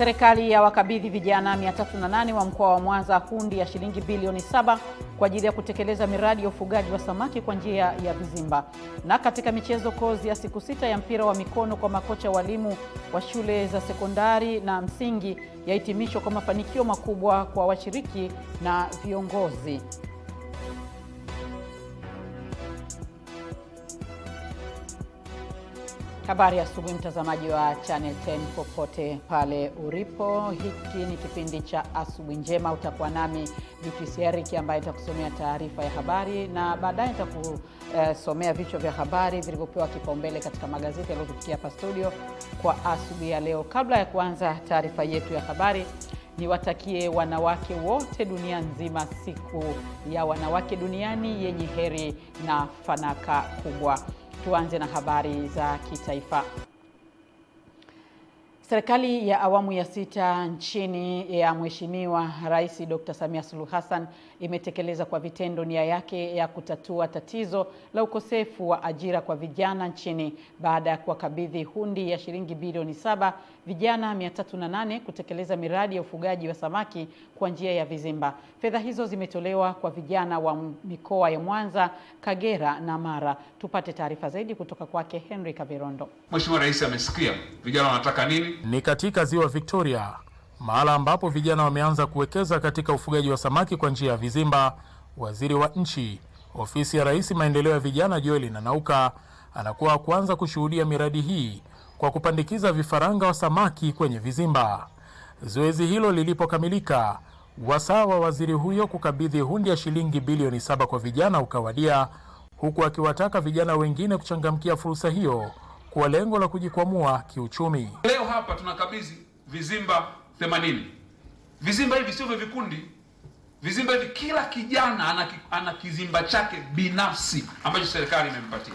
Serikali ya wakabidhi vijana 308 wa mkoa wa Mwanza hundi ya shilingi bilioni 7 kwa ajili ya kutekeleza miradi ya ufugaji wa samaki kwa njia ya vizimba. Na katika michezo, kozi ya siku 6 ya mpira wa mikono kwa makocha walimu wa shule za sekondari na msingi yahitimishwa kwa mafanikio makubwa kwa washiriki na viongozi. Habari asubuhi mtazamaji wa Channel 10 popote pale ulipo. Hiki ni kipindi cha Asubuhi Njema. Utakuwa nami Beatrice Eric ambaye nitakusomea taarifa ya habari na baadaye nitakusomea vichwa vya habari vilivyopewa kipaumbele katika magazeti yaliyotufikia hapa studio kwa asubuhi ya leo. Kabla ya kuanza taarifa yetu ya habari, niwatakie wanawake wote dunia nzima siku ya wanawake duniani yenye heri na fanaka kubwa. Tuanze na habari za kitaifa. Serikali ya awamu ya 6 nchini ya Mheshimiwa Rais Dr. Samia Suluhu Hassan imetekeleza kwa vitendo nia yake ya kutatua tatizo la ukosefu wa ajira kwa vijana nchini baada ya kuwakabidhi hundi ya shilingi bilioni 7 vijana 308 kutekeleza miradi ya ufugaji wa samaki kwa njia ya vizimba. Fedha hizo zimetolewa kwa vijana wa mikoa ya Mwanza, Kagera na Mara. Tupate taarifa zaidi kutoka kwake Henry Kavirondo. Mheshimiwa Rais amesikia vijana wanataka nini? Ni katika Ziwa Victoria, mahala ambapo vijana wameanza kuwekeza katika ufugaji wa samaki kwa njia ya vizimba. Waziri wa Nchi, Ofisi ya Rais, Maendeleo ya Vijana, Joel Nanauka anakuwa kuanza kushuhudia miradi hii kwa kupandikiza vifaranga wa samaki kwenye vizimba. Zoezi hilo lilipokamilika, wasaa wa waziri huyo kukabidhi hundi ya shilingi bilioni 7 kwa vijana ukawadia, huku akiwataka vijana wengine kuchangamkia fursa hiyo kwa lengo la kujikwamua kiuchumi. Leo hapa tunakabidhi vizimba 80. Vizimba hivi sio vya vikundi. Vizimba hivi kila kijana ana kizimba chake binafsi ambacho serikali imempatia.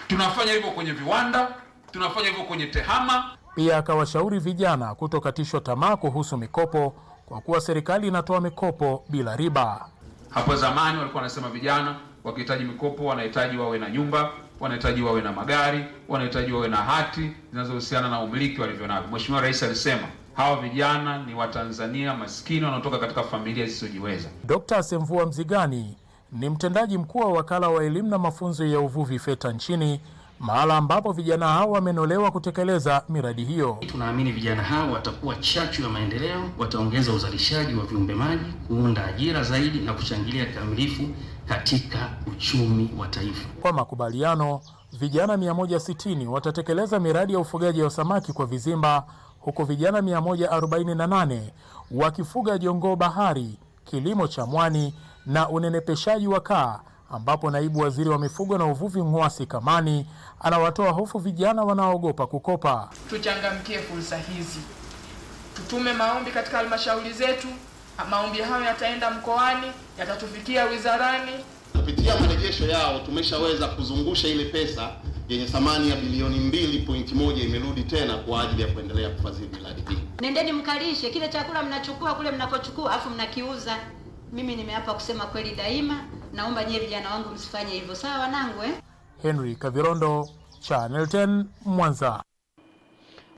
Tunafanya hivyo kwenye viwanda, tunafanya hivyo kwenye tehama. Pia akawashauri vijana kutokatishwa tamaa kuhusu mikopo kwa kuwa serikali inatoa mikopo bila riba. Hapo zamani walikuwa wanasema vijana wakihitaji mikopo wanahitaji wawe na nyumba, wanahitaji wawe na magari, wanahitaji wawe na hati zinazohusiana na umiliki walivyonavyo. Mheshimiwa Rais alisema hawa vijana ni Watanzania maskini wanaotoka katika familia zisizojiweza. Dr. Semvua Mzigani ni mtendaji mkuu wa wakala wa elimu na mafunzo ya uvuvi FETA nchini, mahala ambapo vijana hao wamenolewa kutekeleza miradi hiyo. Tunaamini vijana hao watakuwa chachu ya maendeleo, wataongeza uzalishaji wa viumbe maji, kuunda ajira zaidi na kuchangia kikamilifu katika uchumi wa taifa. Kwa makubaliano, vijana 160 watatekeleza miradi ya ufugaji wa samaki kwa vizimba, huku vijana 148 wakifuga jongoo bahari, kilimo cha mwani na unenepeshaji wa kaa, ambapo naibu waziri wa mifugo na uvuvi Ngwasi Kamani anawatoa hofu vijana wanaogopa kukopa. Tuchangamkie fursa hizi. Tutume maombi katika halmashauri zetu. Maombi hayo yataenda mkoani, yatatufikia wizarani. Kupitia marejesho yao tumeshaweza kuzungusha ile pesa yenye thamani ya bilioni 2.1 imerudi tena kwa ajili ya kuendelea kufadhili miradi hii. Nendeni mkalishe kile chakula mnachukua kule mnakochukua afu mnakiuza. Mimi nimeapa kusema kweli daima. Naomba nyie vijana wangu msifanye hivyo, sawa wanangu Henry Kavirondo, Channel 10, Mwanza.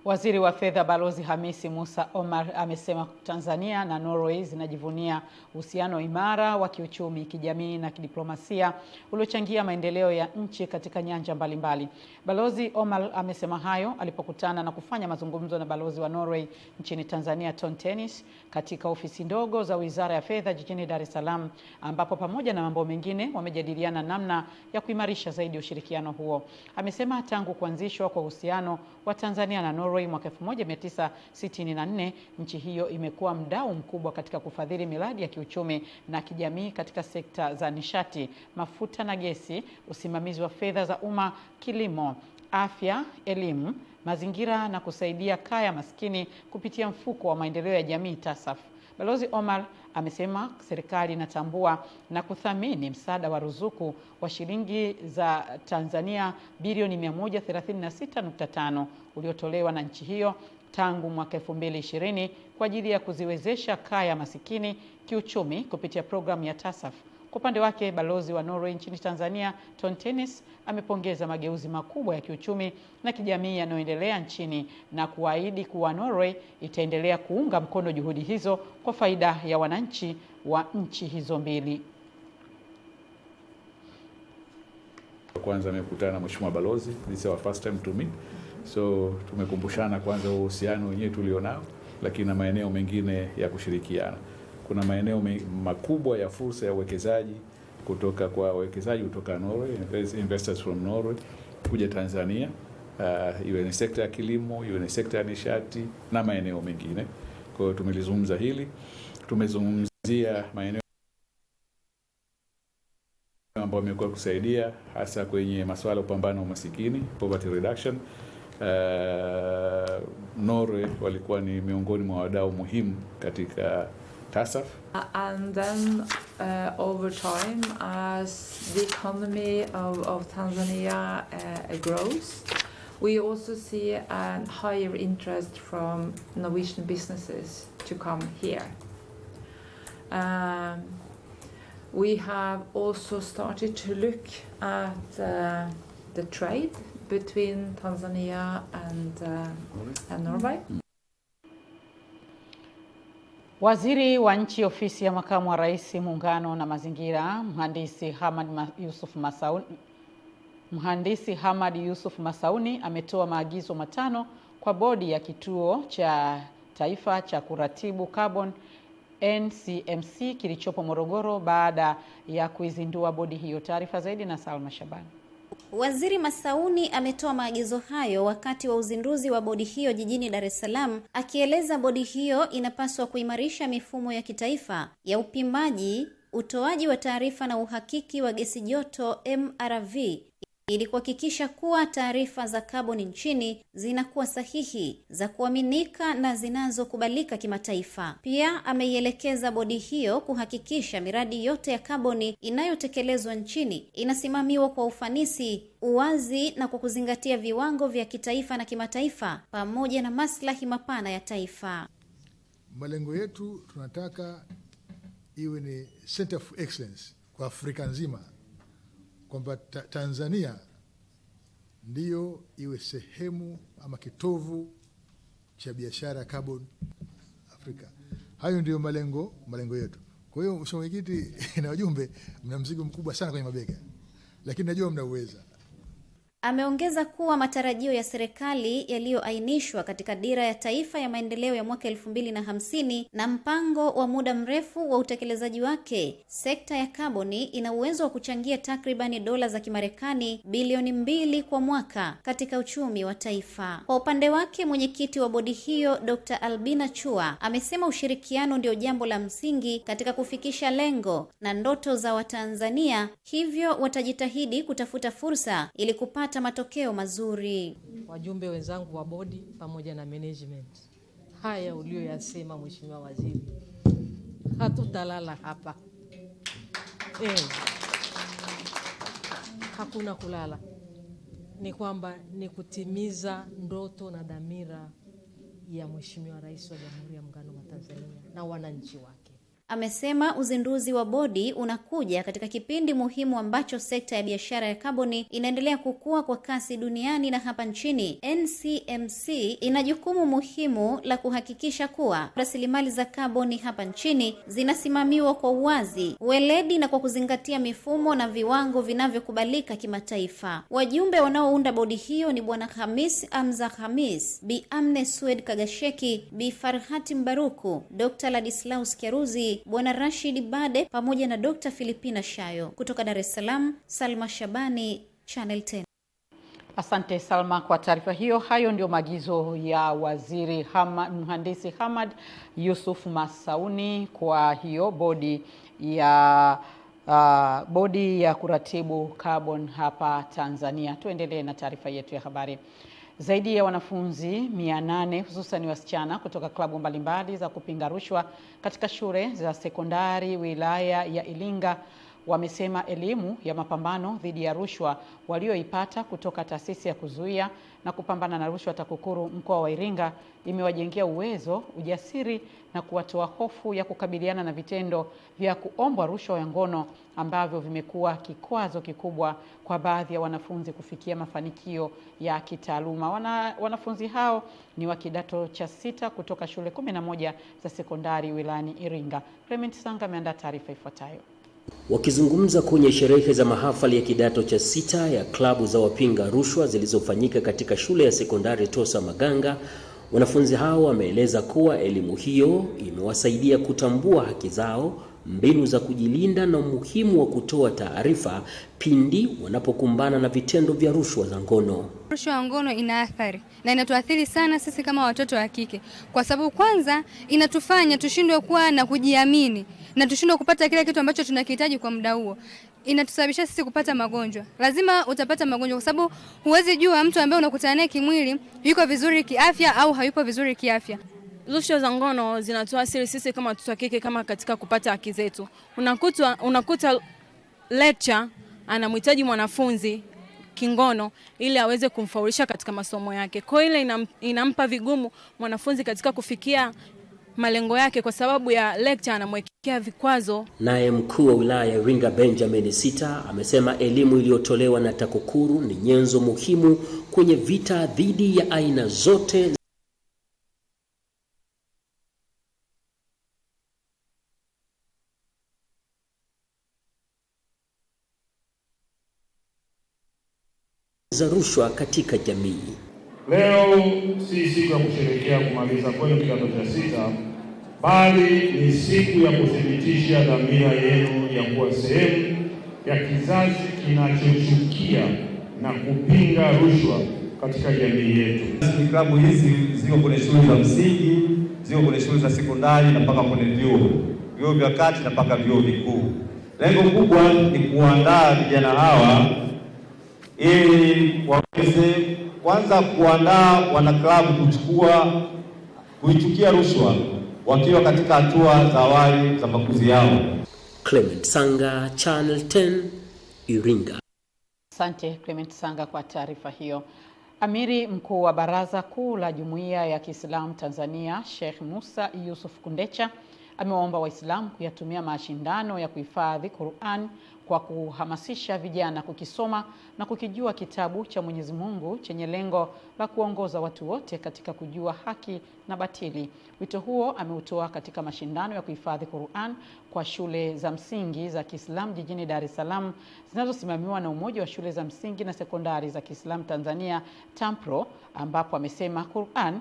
Waziri wa Fedha Balozi Hamisi Musa Omar amesema Tanzania na Norway zinajivunia uhusiano imara wa kiuchumi, kijamii na kidiplomasia uliochangia maendeleo ya nchi katika nyanja mbalimbali. Balozi Omar amesema hayo alipokutana na kufanya mazungumzo na balozi wa Norway nchini Tanzania Ton Tennis katika ofisi ndogo za Wizara ya Fedha jijini Dar es Salaam, ambapo pamoja na mambo mengine wamejadiliana namna ya kuimarisha zaidi ushirikiano huo. Amesema tangu kuanzishwa kwa uhusiano wa Tanzania na Norway mwaka 1964, nchi hiyo imekuwa mdau mkubwa katika kufadhili miradi ya kiuchumi na kijamii katika sekta za nishati, mafuta na gesi, usimamizi wa fedha za umma, kilimo, afya, elimu, mazingira na kusaidia kaya maskini kupitia mfuko wa maendeleo ya jamii TASAF. Balozi Omar amesema serikali inatambua na kuthamini msaada wa ruzuku wa shilingi za Tanzania bilioni 136.5 uliotolewa na nchi hiyo tangu mwaka 2020 kwa ajili ya kuziwezesha kaya masikini kiuchumi kupitia programu ya TASAF Kwa upande wake, balozi wa Norway nchini Tanzania, Ton Tennis, amepongeza mageuzi makubwa ya kiuchumi na kijamii yanayoendelea nchini na kuahidi kuwa Norway itaendelea kuunga mkono juhudi hizo kwa faida ya wananchi wa nchi hizo mbili. Kwanza nimekutana na mheshimiwa balozi, this is our first time to meet. So tumekumbushana kwanza uhusiano wenyewe tulionao, lakini na maeneo mengine ya kushirikiana. Kuna maeneo makubwa ya fursa ya uwekezaji kutoka kwa wawekezaji kutoka Norway, investors from Norway kuja Tanzania, iwe ni sekta ya kilimo, iwe ni sekta ya nishati na maeneo mengine. Kwa hiyo tumelizungumza hili, tumezungumzia maeneo ambayo yamekuwa kusaidia hasa kwenye masuala ya upambano na umasikini, poverty reduction. Norway walikuwa ni miongoni mwa wadau muhimu katika TASAF. And then over time, as the economy of Tanzania grows, we also see a higher interest from Norwegian businesses to come here. We have also started to look at the trade between Tanzania and Norway. Waziri wa Nchi Ofisi ya Makamu wa Rais, Muungano na Mazingira, Mhandisi Hamad Yusuf Masauni ametoa maagizo matano kwa bodi ya Kituo cha Taifa cha Kuratibu Carbon NCMC kilichopo Morogoro baada ya kuizindua bodi hiyo. Taarifa zaidi na Salma Shabani. Waziri Masauni ametoa maagizo hayo wakati wa uzinduzi wa bodi hiyo jijini Dar es Salaam, akieleza bodi hiyo inapaswa kuimarisha mifumo ya kitaifa ya upimaji, utoaji wa taarifa na uhakiki wa gesi joto MRV ili kuhakikisha kuwa taarifa za kaboni nchini zinakuwa sahihi, za kuaminika na zinazokubalika kimataifa. Pia ameielekeza bodi hiyo kuhakikisha miradi yote ya kaboni inayotekelezwa nchini inasimamiwa kwa ufanisi, uwazi na kwa kuzingatia viwango vya kitaifa na kimataifa pamoja na maslahi mapana ya taifa. Malengo yetu tunataka iwe ni Center of Excellence kwa Afrika nzima, kwamba Tanzania ndiyo iwe sehemu ama kitovu cha biashara ya carbon Afrika. Hayo ndiyo malengo yetu. Kwa hiyo Mheshimiwa Mwenyekiti na wajumbe, mna mzigo mkubwa sana kwenye mabega, lakini najua mnauweza. Ameongeza kuwa matarajio ya serikali yaliyoainishwa katika Dira ya Taifa ya Maendeleo ya mwaka 2050 na mpango wa muda mrefu wa utekelezaji wake, sekta ya kaboni ina uwezo wa kuchangia takribani dola za Kimarekani bilioni 2 kwa mwaka katika uchumi wa taifa. Kwa upande wake, mwenyekiti wa bodi hiyo Dr. Albina Chua amesema ushirikiano ndio jambo la msingi katika kufikisha lengo na ndoto za Watanzania, hivyo watajitahidi kutafuta fursa ili kupata matokeo mazuri. Wajumbe wenzangu wa bodi pamoja na management, haya ulioyasema Mheshimiwa Waziri, hatutalala hapa. Hakuna kulala. Ni kwamba ni kutimiza ndoto na dhamira ya Mheshimiwa Rais wa Jamhuri ya Muungano wa Tanzania na wananchi wake. Amesema uzinduzi wa bodi unakuja katika kipindi muhimu ambacho sekta ya biashara ya kaboni inaendelea kukua kwa kasi duniani na hapa nchini. NCMC ina jukumu muhimu la kuhakikisha kuwa rasilimali za kaboni hapa nchini zinasimamiwa kwa uwazi, weledi na kwa kuzingatia mifumo na viwango vinavyokubalika kimataifa. Wajumbe wanaounda bodi hiyo ni Bwana Hamis Amza Hamis, Bi Amne Swed Kagasheki, Bi Farhati Mbaruku, Dr. Ladislaus Kiaruzi, Bwana Rashid Bade pamoja na Dr. Filipina Shayo. Kutoka Dar es Salaam, Salma Shabani, Channel 10. Asante Salma kwa taarifa hiyo. Hayo ndio maagizo ya Waziri Mhandisi Hamad Yusuf Masauni kwa hiyo bodi ya kuratibu carbon hapa Tanzania. Tuendelee na taarifa yetu ya habari. Zaidi ya wanafunzi 800 hususan wasichana kutoka klabu mbalimbali za kupinga rushwa katika shule za sekondari wilaya ya Iringa wamesema elimu ya mapambano dhidi ya rushwa walioipata kutoka taasisi ya kuzuia na kupambana na rushwa TAKUKURU mkoa wa Iringa imewajengea uwezo, ujasiri na kuwatoa hofu ya kukabiliana na vitendo vya kuombwa rushwa ya ngono ambavyo vimekuwa kikwazo kikubwa kwa baadhi ya wanafunzi kufikia mafanikio ya kitaaluma. Wanafunzi hao ni wa kidato cha 6 kutoka shule 11 za sekondari wilayani Iringa. Clement Sanga ameandaa taarifa ifuatayo. Wakizungumza kwenye sherehe za mahafali ya kidato cha 6 ya klabu za wapinga rushwa zilizofanyika katika shule ya sekondari Tosa Maganga, wanafunzi hao wameeleza kuwa elimu hiyo imewasaidia kutambua haki zao, mbinu za kujilinda na umuhimu wa kutoa taarifa pindi wanapokumbana na vitendo vya rushwa za ngono. Rushwa ya ngono ina athari na inatuathiri sana sisi kama watoto wa kike, kwa sababu kwanza inatufanya tushindwe kuwa na kujiamini na tushindwe kupata kile kitu ambacho tunakihitaji kwa muda huo. Inatusababisha sisi kupata magonjwa. Lazima utapata magonjwa kwa sababu huwezi jua mtu ambaye unakutana naye kimwili yuko vizuri kiafya au hayupo vizuri kiafya. Rushwa za ngono zinatuathiri sisi kama watoto wa kike kama katika kupata haki zetu. Unakuta lecture anamhitaji mwanafunzi kingono ili aweze kumfaulisha katika masomo yake. Kwa ile inampa vigumu mwanafunzi katika kufikia malengo yake kwa sababu ya lecture anamwekea vikwazo. Naye mkuu wa wilaya ya Iringa Benjamin Sita amesema elimu iliyotolewa na TAKUKURU ni nyenzo muhimu kwenye vita dhidi ya aina zote za rushwa katika jamii. Leo si siku ya kusherehekea kumaliza kwenu kidato cha 6, bali ni siku ya kuthibitisha dhamira yenu ya kuwa sehemu ya kizazi kinachochukia na kupinga rushwa katika jamii yetu. Klabu hizi ziko kwenye shule za msingi, ziko kwenye shule za sekondari na mpaka kwenye vyuo vya kati na mpaka vyuo vikuu. Lengo kubwa ni kuandaa vijana hawa ili waweze kwanza kuandaa wanaklabu kuichukia rushwa wakiwa katika hatua za awali za makuzi yao. Clement Sanga, Channel 10, Iringa. Asante Clement Sanga kwa taarifa hiyo. Amiri mkuu wa Baraza Kuu la Jumuiya ya Kiislamu Tanzania, Sheikh Musa Yusuf Kundecha amewaomba Waislamu kuyatumia mashindano ya kuhifadhi Qur'an kwa kuhamasisha vijana kukisoma na kukijua kitabu cha Mwenyezi Mungu chenye lengo la kuongoza watu wote katika kujua haki na batili. Wito huo ameutoa katika mashindano ya kuhifadhi Qur'an kwa shule za msingi za Kiislamu jijini Dar es Salaam zinazosimamiwa na Umoja wa Shule za Msingi na Sekondari za Kiislamu Tanzania TAMPRO, ambapo amesema Qur'an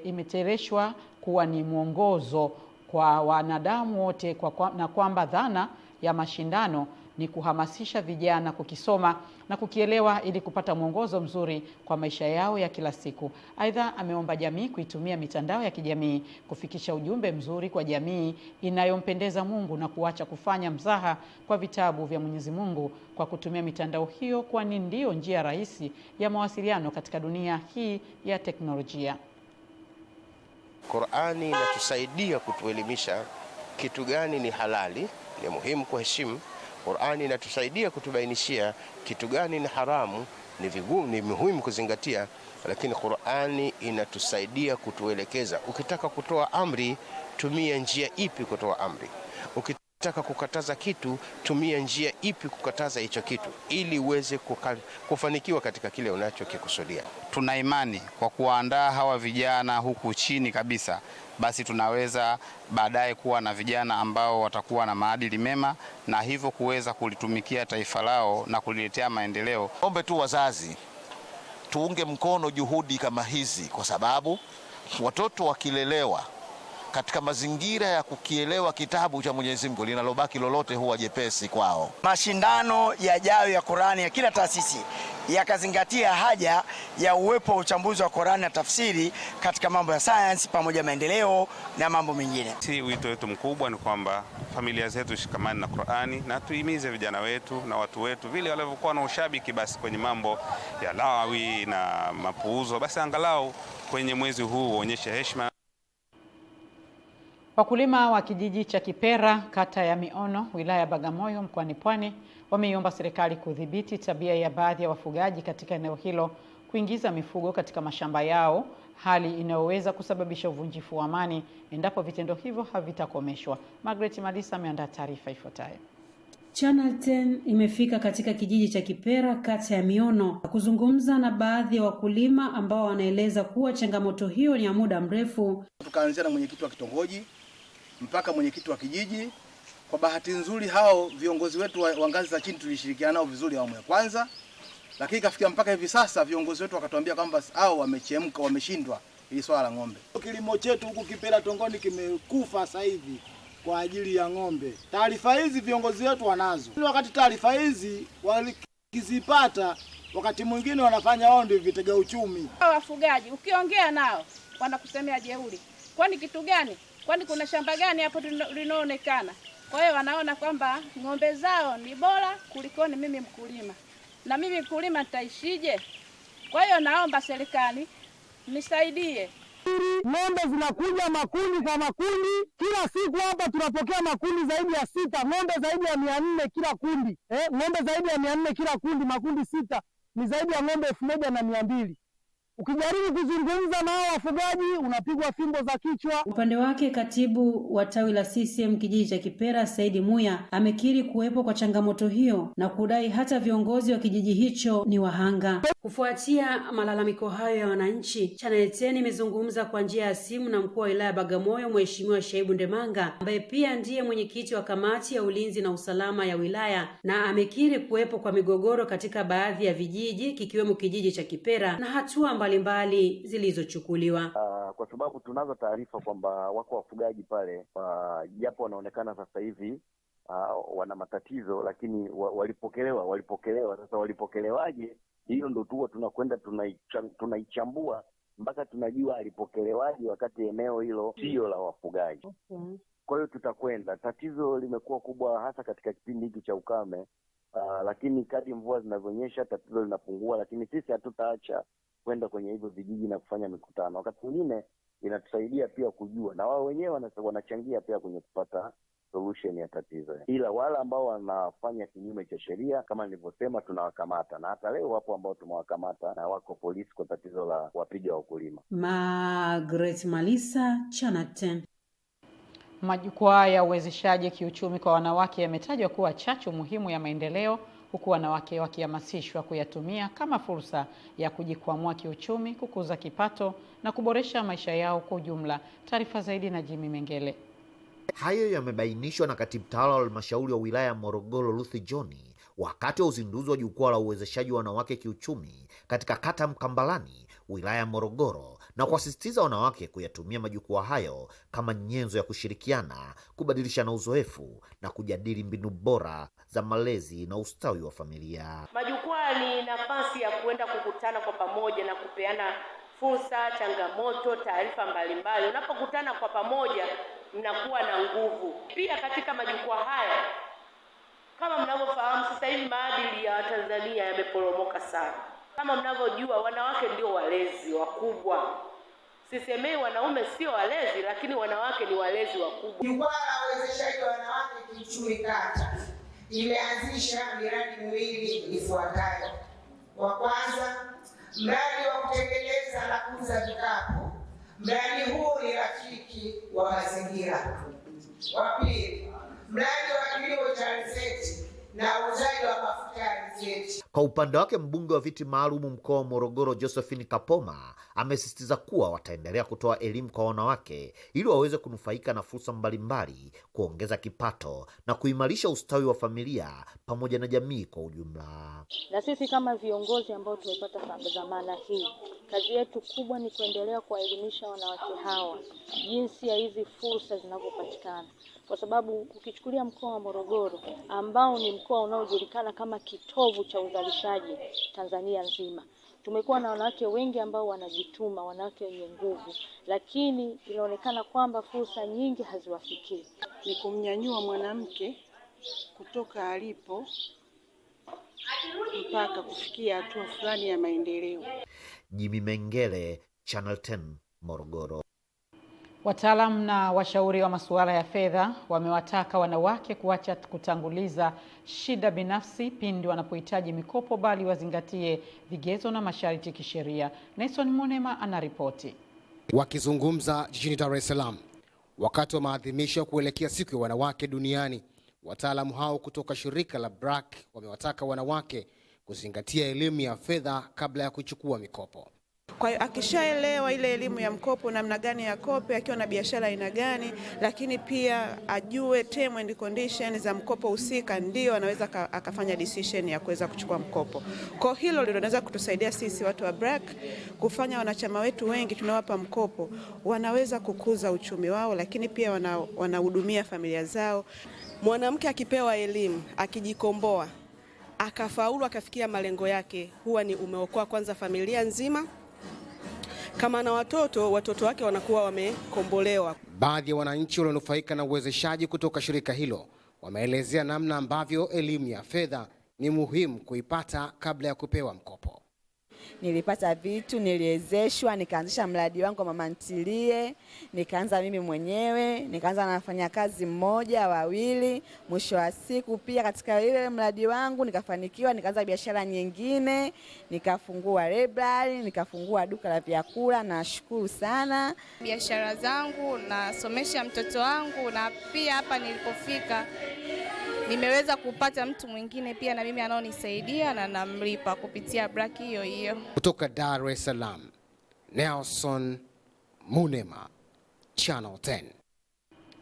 imetereshwa kuwa ni mwongozo kwa wanadamu wote na kwamba dhana ya mashindano ni kuhamasisha vijana kukisoma na kukielewa ili kupata mwongozo mzuri kwa maisha yao ya kila siku. Aidha, ameomba jamii kuitumia mitandao ya kijamii kufikisha ujumbe mzuri kwa jamii inayompendeza Mungu na kuacha kufanya mzaha kwa vitabu vya Mwenyezi Mungu kwa kutumia mitandao hiyo, kwani ndio njia rahisi ya mawasiliano katika dunia hii ya teknolojia. Qur'ani inatusaidia kutuelimisha kitu gani ni halali, ni muhimu kuheshimu. Qur'ani inatusaidia kutubainishia kitu gani ni haramu, ni muhimu kuzingatia. Lakini Qur'ani inatusaidia kutuelekeza, ukitaka kutoa amri tumia njia ipi kutoa amri, ukitaka kukataza kitu tumia njia ipi kukataza hicho kitu, ili uweze kufanikiwa katika kile unachokikusudia. Tuna imani kwa kuandaa hawa vijana huku chini kabisa, basi tunaweza baadaye kuwa na vijana ambao watakuwa na maadili mema na hivyo kuweza kulitumikia taifa lao na kuliletea maendeleo. Ombe tu wazazi tuunge mkono juhudi kama hizi, kwa sababu watoto wakilelewa katika mazingira ya kukielewa kitabu cha Mwenyezi Mungu, linalobaki lolote huwa jepesi kwao. Mashindano yajayo ya Qur'ani ya kila taasisi yakazingatia haja ya uwepo wa uchambuzi wa Qur'ani na tafsiri katika mambo ya science pamoja maendeleo na mambo mengine. Si wito wetu mkubwa ni kwamba familia zetu shikamani na Qur'ani na tuimize vijana wetu na watu wetu vile walivyokuwa na ushabiki basi kwenye mambo ya lawi na mapuuzo, basi angalau kwenye mwezi huu waonyeshe heshima. Wakulima wa kijiji cha Kipera, kata ya Miono, wilaya ya Bagamoyo, mkoani Pwani, wameiomba serikali kudhibiti tabia ya baadhi ya wafugaji katika eneo hilo kuingiza mifugo katika mashamba yao, hali inayoweza kusababisha uvunjifu wa amani endapo vitendo hivyo havitakomeshwa. Margaret Malisa ameandaa taarifa ifuatayo. Channel 10 imefika katika kijiji cha Kipera, kata ya Miono, kuzungumza na baadhi ya wakulima ambao wanaeleza kuwa changamoto hiyo ni ya muda mrefu. Tukaanzia na mwenyekiti wa kitongoji mpaka mwenyekiti wa kijiji. Kwa bahati nzuri hao viongozi wetu wa ngazi za chini tulishirikiana nao vizuri awamu ya kwanza, lakini kafikia mpaka hivi sasa viongozi wetu wakatuambia kwamba hao wamechemka, wameshindwa ili swala la ng'ombe. Kilimo chetu huku Kipera Tongoni kimekufa sasa hivi kwa ajili ya ng'ombe. Taarifa hizi viongozi wetu wanazo. Wakati taarifa hizi walikizipata, wakati mwingine wanafanya wao ndio vitega uchumi. Wafugaji ukiongea nao wanakusemea jeuri. Kwani kitu gani? Kwani kuna shamba gani hapo linaonekana? Kwa hiyo wanaona kwamba ng'ombe zao ni bora kuliko ni mimi mkulima. Na mimi mkulima nitaishije? Kwa hiyo naomba serikali nisaidie. Ng'ombe zinakuja makundi kwa makundi. Kila siku hapa tunapokea makundi zaidi ya 6, ng'ombe zaidi ya 400 kila kundi. Ng'ombe zaidi ya 400 kila kundi, makundi 6 ni zaidi ya ng'ombe 1200. Ukijaribu kuzungumza na hao wafugaji unapigwa fimbo za kichwa. Upande wake katibu wa tawi la CCM kijiji cha Kipera, Saidi Muya, amekiri kuwepo kwa changamoto hiyo na kudai hata viongozi wa kijiji hicho ni wahanga. Kufuatia malalamiko hayo ya wananchi, Channel 10 imezungumza kwa njia ya simu na mkuu wa wilaya Bagamoyo, Mheshimiwa Shaibu Ndemanga, ambaye pia ndiye mwenyekiti wa kamati ya ulinzi na usalama ya wilaya, na amekiri kuwepo kwa migogoro katika baadhi ya vijiji kikiwemo kijiji cha Kipera na hatua mbalimbali zilizochukuliwa. Kwa sababu tunazo taarifa kwamba wako wafugaji pale, japo wanaonekana sasa hivi wana matatizo, lakini walipokelewa. Sasa walipokelewaje? Hiyo ndio tu tunakwenda tunaichambua mpaka tunajua alipokelewaje, wakati eneo hilo sio la wafugaji. Kwa hiyo tutakwenda, tatizo limekuwa kubwa hasa katika kipindi hiki cha ukame, lakini kadri mvua zinavyonyesha tatizo linapungua, lakini sisi hatutaacha kwenda kwenye hivyo vijiji na kufanya mikutano. Wakati mwingine inatusaidia pia kujua, na wao wenyewe wanachangia pia kwenye kupata solution ya tatizo. Ila wale ambao wanafanya kinyume cha sheria, kama nilivyosema, tunawakamata, na hata leo wapo ambao tumewakamata na wako polisi kwa tatizo la wapiga wakulima. Margaret Malisa, Channel 10. Majukwaa ya uwezeshaji kiuchumi kwa wanawake yametajwa kuwa chachu muhimu ya maendeleo, huku wanawake wakihamasishwa kuyatumia kama fursa ya kujikwamua kiuchumi, kukuza kipato na kuboresha maisha yao kwa ujumla. Taarifa zaidi na Jimmy Mengele. Hayo yamebainishwa na katibu tawala wa halmashauri ya wilaya ya Morogoro, Ruth John, wakati wa uzinduzi wa jukwaa la uwezeshaji wa wanawake kiuchumi katika kata Mkambalani, wilaya ya Morogoro, na kuwasisitiza wanawake kuyatumia majukwaa hayo kama nyenzo ya kushirikiana, kubadilishana uzoefu na kujadili mbinu bora za malezi na ustawi wa familia. Majukwaa ni nafasi ya kuenda kukutana kwa pamoja na kupeana fursa, changamoto, taarifa mbalimbali. Unapokutana kwa pamoja mnakuwa na nguvu. Pia katika majukwaa haya, kama mnavyofahamu, sasa hivi maadili ya Tanzania yameporomoka sana. Kama mnavyojua, wanawake ndio walezi wakubwa. Sisemei wanaume sio walezi, lakini wanawake ni walezi wakubwa. Jukwaa la uwezeshaji wa wanawake kiuchumi kata imeanzisha miradi miwili ifuatayo. Wa kwanza, mradi wa kutengeneza na kuuza vikapu. Mradi huu ni rafiki wa mazingira. Wa pili, mradi wa kilimo cha alizeti na uuzaji wa mafuta ya alizeti. Kwa upande wake, mbunge wa viti maalum mkoa wa Morogoro, Josephine Kapoma, amesisitiza kuwa wataendelea kutoa elimu kwa wanawake ili waweze kunufaika na fursa mbalimbali, kuongeza kipato na kuimarisha ustawi wa familia pamoja na jamii kwa ujumla. Na sisi kama viongozi ambao tumepata dhamana hii, kazi yetu kubwa ni kuendelea kuwaelimisha wanawake hawa jinsi ya hizi fursa zinavyopatikana. Kwa sababu ukichukulia mkoa wa Morogoro ambao ni mkoa unaojulikana kama kitovu cha uzalishaji Tanzania nzima, tumekuwa na wanawake wengi ambao wanajituma, wanawake wenye nguvu, lakini inaonekana kwamba fursa nyingi haziwafikii. Ni kumnyanyua mwanamke kutoka alipo mpaka kufikia hatua fulani ya maendeleo. Jimmy Mengele, Channel 10, Morogoro. Wataalamu na washauri wa masuala ya fedha wamewataka wanawake kuacha kutanguliza shida binafsi pindi wanapohitaji mikopo, bali wazingatie vigezo na masharti kisheria. Nelson Monema anaripoti. Wakizungumza jijini Dar es Salaam wakati wa maadhimisho kuelekea siku ya wanawake duniani, wataalamu hao kutoka shirika la BRAC wamewataka wanawake kuzingatia elimu ya fedha kabla ya kuchukua mikopo. Kwa hiyo akishaelewa ile elimu ya mkopo, namna gani ya kope, akiwa na biashara aina gani, lakini pia ajue term and conditions za mkopo husika, ndio anaweza akafanya decision ya kuweza kuchukua mkopo. Kwa hilo ndio linaweza kutusaidia sisi watu wa BRAC kufanya wanachama wetu wengi tunawapa mkopo wanaweza kukuza uchumi wao, lakini pia wanahudumia familia zao. Mwanamke akipewa elimu, akijikomboa, akafaulu, akafikia malengo yake, huwa ni umeokoa kwanza familia nzima. Kama na watoto wake wanakuwa wamekombolewa. Baadhi ya wananchi walionufaika na uwezeshaji kutoka shirika hilo wameelezea namna ambavyo elimu ya fedha ni muhimu kuipata kabla ya kupewa mkopo. Nilipata vitu, niliwezeshwa, nikaanzisha mradi wangu wa mama ntilie, nikaanza mimi mwenyewe, nikaanza nafanya kazi mmoja, wawili, mwisho wa siku pia katika ile mradi wangu nikafanikiwa, nikaanza biashara nyingine, nikafungua library, nikafungua duka la vyakula. Nashukuru sana. Biashara zangu, nasomesha mtoto wangu, na pia hapa nilipofika nimeweza kupata mtu mwingine pia na mimi anaonisaidia na namlipa kupitia BRAC hiyo hiyo. Kutoka Dar es Salaam, Nelson Monema, Channel 10.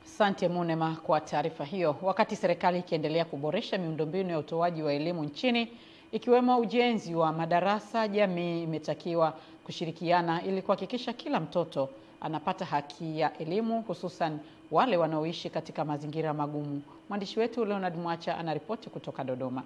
Asante Monema kwa taarifa hiyo. Wakati serikali ikiendelea kuboresha miundombinu ya utoaji wa elimu nchini, ikiwemo ujenzi wa madarasa, jamii imetakiwa kushirikiana ili kuhakikisha kila mtoto anapata haki ya elimu, hususan wale wanaoishi katika mazingira magumu. Mwandishi wetu Leonard Mwacha anaripoti kutoka Dodoma.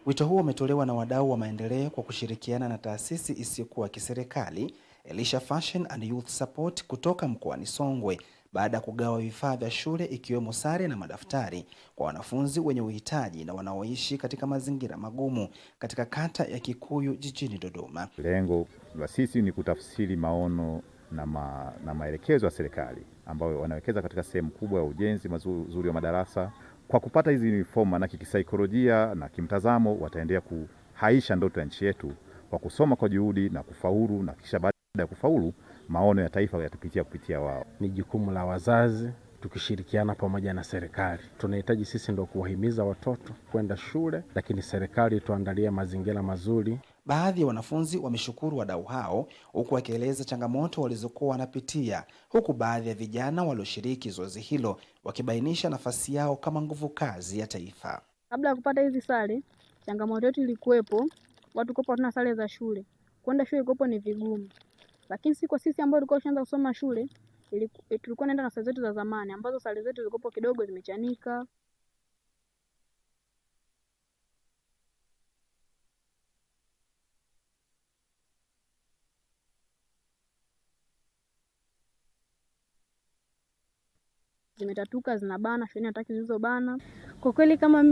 Wito huo umetolewa na wadau wa maendeleo kwa kushirikiana na taasisi isiyokuwa kiserikali Elisha Fashion and Youth Support kutoka mkoani Songwe baada ya kugawa vifaa vya shule ikiwemo sare na madaftari kwa wanafunzi wenye uhitaji na wanaoishi katika mazingira magumu katika kata ya Kikuyu jijini Dodoma. Lengo la sisi ni kutafsiri maono na maelekezo ya serikali ambayo wanawekeza katika sehemu kubwa ya ujenzi mazuri wa madarasa. Kwa kupata hizi uniform na kisaikolojia na kimtazamo wataendelea kuhaisha ndoto ya nchi yetu kwa kusoma kwa juhudi na kufaulu, na kisha baada ya kufaulu maono ya taifa kupitia wao. Ni jukumu la wazazi tukishirikiana pamoja na serikali. Tunahitaji sisi ndio kuwahimiza watoto kwenda shule, lakini serikali tuandalie mazingira mazuri. Baadhi ya wanafunzi wameshukuru wadau hao huku wakieleza changamoto walizokuwa wanapitia, huku baadhi ya vijana walioshiriki zoezi hilo wakibainisha nafasi yao kama nguvu kazi ya taifa. Kabla ya kupata hizi sare, changamoto yetu ilikuwepo, watu kopo hatuna sare za shule. Kwenda shule kopo ni vigumu. Lakini si kwa sisi ambao tulikuwa tunaanza kusoma shule, tulikuwa naenda na sare zetu za zamani ambazo sare zetu zilikopo kidogo zimechanika. Zimetatuka, zinabana, shule hataki zilizobana. Kwa kweli kama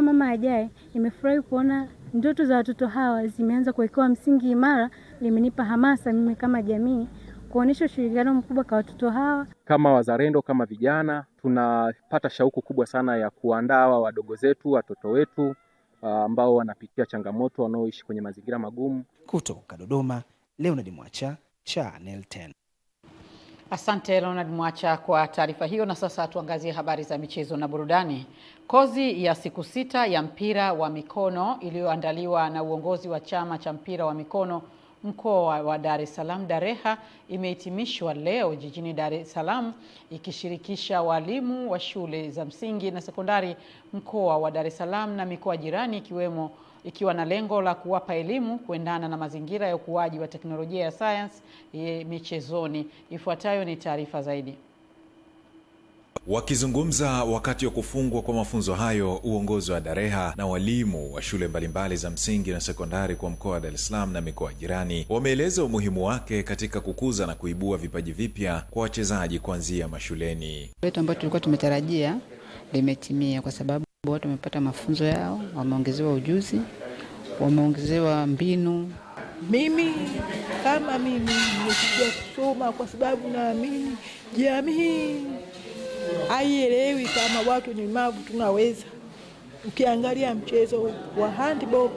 mama ajaye, nimefurahi kuona ndoto za watoto hawa zimeanza kuwekewa msingi imara. Limenipa hamasa mimi kama jamii kuonesha ushirikiano mkubwa kwa watoto hawa. Kama wazalendo, kama vijana, tunapata shauku kubwa sana ya kuandaa wadogo zetu, watoto wetu ambao wanapitia changamoto, wanaoishi kwenye mazingira magumu. Kutoka Dodoma, Leonard Mwacha, Channel 10. Asante Leonard Mwacha kwa taarifa hiyo. Na sasa tuangazie habari za michezo na burudani. Kozi ya siku 6 ya mpira wa mikono iliyoandaliwa na uongozi wa chama cha mpira wa mikono mkoa wa Dar es Salaam Dareha imehitimishwa leo jijini Dar es Salaam, ikishirikisha walimu wa shule za msingi na sekondari mkoa wa Dar es Salaam na mikoa jirani ikiwa na lengo la kuwapa elimu kuendana na mazingira ya ukuaji wa teknolojia ya science michezoni. Ifuatayo ni taarifa zaidi. Wakizungumza wakati wa kufungwa kwa mafunzo hayo, uongozi wa Dareha na walimu wa shule mbalimbali za msingi na sekondari kwa mkoa wa Dar es Salaam na mikoa jirani wameeleza umuhimu wake katika kukuza na kuibua vipaji vipya kwa wachezaji kuanzia mashuleni. Letu ambalo tulikuwa tumetarajia limetimia kwa sababu watu wamepata mafunzo yao, wameongezewa ujuzi, wameongezewa mbinu Mimi kama mimi nimekuja kusoma kwa sababu naamini jamii haielewi kama watu ni mavu tunaweza. Ukiangalia mchezo wa handball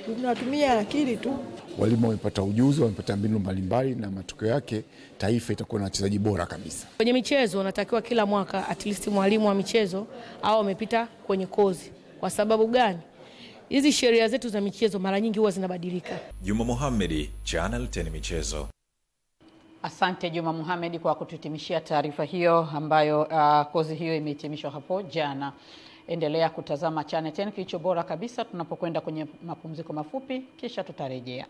tunatumia akili tu. Walimu wamepata ujuzi, wamepata mbinu mbalimbali, na matokeo yake taifa itakuwa na wachezaji bora kabisa. Kwenye michezo unatakiwa kila mwaka at least mwalimu wa michezo au amepita kwenye kozi. Kwa sababu gani? Hizi sheria zetu za michezo mara nyingi huwa zinabadilika. Juma Mohamed, Channel 10 Michezo. Asante Juma Mohamed kwa kutuhitimishia taarifa hiyo ambayo kozi hiyo imehitimishwa hapo jana. Endelea kutazama Channel 10, kilicho bora kabisa tunapokwenda kwenye mapumziko mafupi, kisha tutarejea.